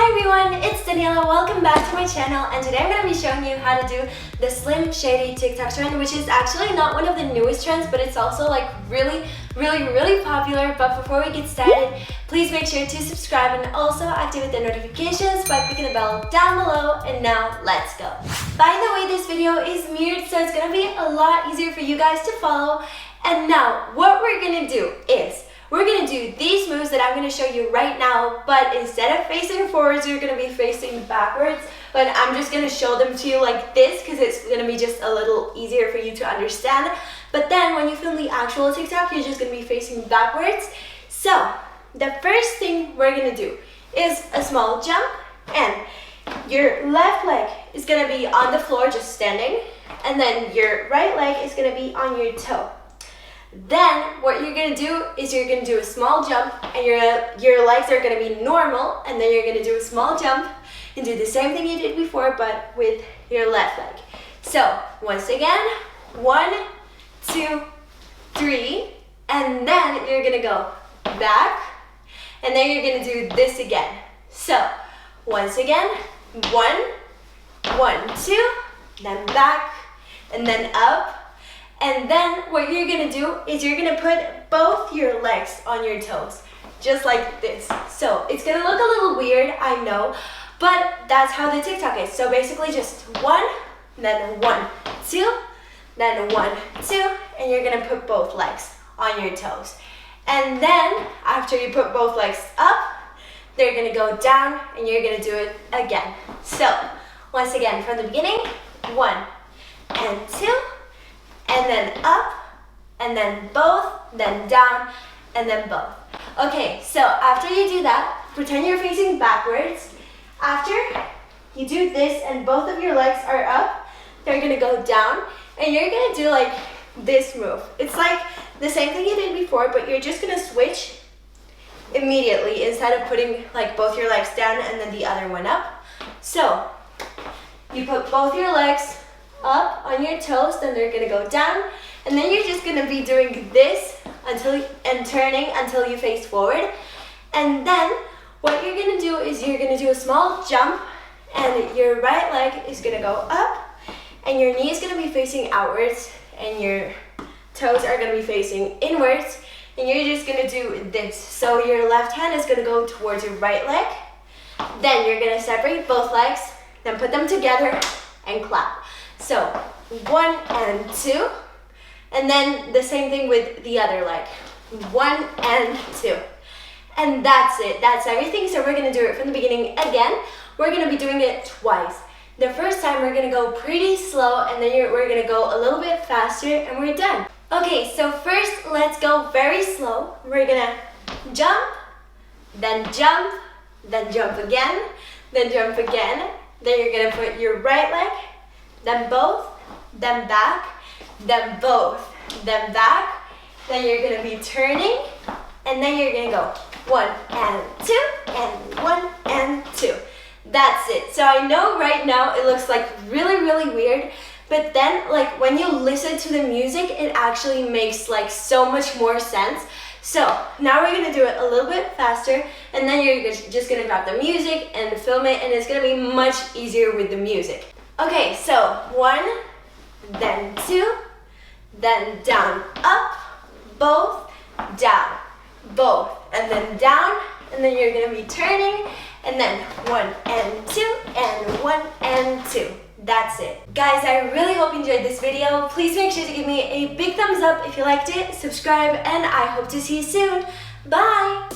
Hi everyone, it's Daniela. Welcome back to my channel, and today I'm going to be showing you how to do the Slim Shady TikTok trend, which is actually not one of the newest trends, but it's also like really popular. But before we get started, please make sure to subscribe and also activate the notifications by clicking the bell down below. And now let's go. By the way, this video is mirrored, so it's going to be a lot easier for you guys to follow. And now what we're going to do is we're going to do these moves that I'm going to show you right now, but instead of facing forwards, you're going to be facing backwards. But I'm just going to show them to you like this because it's going to be just a little easier for you to understand. But then when you film the actual TikTok, you're just going to be facing backwards. So the first thing we're going to do is a small jump, and your left leg is going to be on the floor just standing, and then your right leg is going to be on your toe. Then what you're going to do is you're going to do a small jump, and your legs are going to be normal, and then you're going to do a small jump and do the same thing you did before but with your left leg. So once again, 1, 2, 3, and then you're going to go back, and then you're going to do this again. So once again, 1, 2, then back, and then up. And then what you're going to do is you're going to put both your legs on your toes, just like this. So it's going to look a little weird, I know, but that's how the TikTok is. So basically just 1, then 1, 2, then 1, 2, and you're going to put both legs on your toes. And then after you put both legs up, they're going to go down, and you're going to do it again. So once again, from the beginning, 1 and 2, and then up, and then both, then down, and then both. Okay, so after you do that, pretend you're facing backwards. After you do this and both of your legs are up, they're gonna go down, and you're gonna do like this move. It's like the same thing you did before, but you're just gonna switch immediately instead of putting like both your legs down and then the other one up. So you put both your legs up on your toes, then they're gonna go down, and then you're just gonna be doing this and turning until you face forward. And then what you're gonna do is you're gonna do a small jump, and your right leg is gonna go up, and your knee is gonna be facing outwards, and your toes are gonna be facing inwards, and you're just gonna do this. So your left hand is gonna go towards your right leg, then you're gonna separate both legs, then put them together and clap. So 1 and 2, and then the same thing with the other leg, 1 and 2, and that's it. That's everything. So we're going to do it from the beginning again. We're going to be doing it twice. The first time we're going to go pretty slow, and then we're going to go a little bit faster, and we're done. Okay, so first let's go very slow. We're going to jump, then jump, then jump again, then jump again. Then you're going to put your right leg, then both, then back, then both, then back. Then you're going to be turning, and then you're going to go 1 and 2, and 1 and 2. That's it. So I know right now it looks like really weird, but then like when you listen to the music, it actually makes like so much more sense. So now we're going to do it a little bit faster, and then you're just going to grab the music and film it, and it's going to be much easier with the music. Okay, so 1, then 2, then down, up, both, down, both, and then down, and then you're going to be turning, and then 1 and 2, and 1 and 2. That's it. Guys, I really hope you enjoyed this video. Please make sure to give me a big thumbs up if you liked it, subscribe, and I hope to see you soon. Bye!